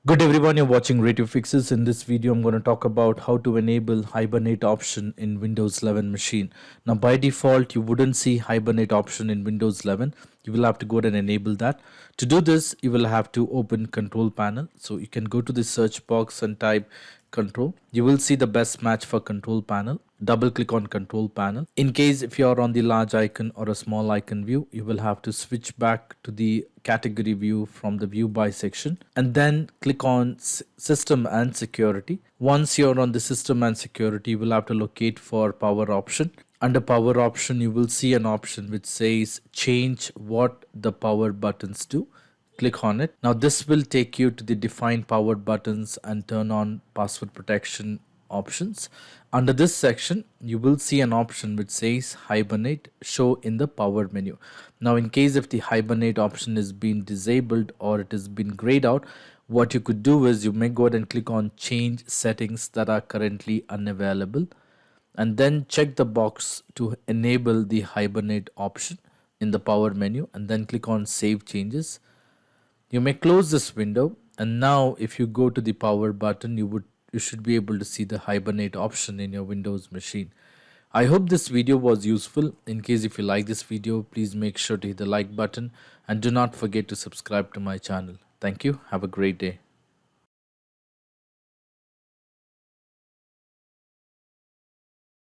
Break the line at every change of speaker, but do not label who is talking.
Good everyone, you're watching Radio Fixes. In this video, I'm going to talk about how to enable Hibernate option in Windows 11 machine. Now, by default, you wouldn't see Hibernate option in Windows 11. You will have to go ahead and enable that. To do this, you will have to open Control Panel. So you can go to the search box and type Control. You will see the best match for Control Panel. Double click on Control Panel. In case if you are on the large icon or a small icon view, you will have to switch back to the category view from the view by section and then click on System and Security. Once you're on the System and Security, you will have to locate for Power option. Under Power option, you will see an option which says change what the power buttons do. Click on it. Now this will take you to the define power buttons and turn on password protection options. Under this section, you will see an option which says Hibernate show in the power menu. Now in case if the Hibernate option is being disabled or it has been grayed out, what you could do is you may go ahead and click on change settings that are currently unavailable and then check the box to enable the Hibernate option in the power menu and then click on save changes. You may close this window, and now if you go to the power button, you should be able to see the Hibernate option in your Windows machine. I hope this video was useful. In case if you like this video, please make sure to hit the like button and do not forget to subscribe to my channel. Thank you. Have a great day.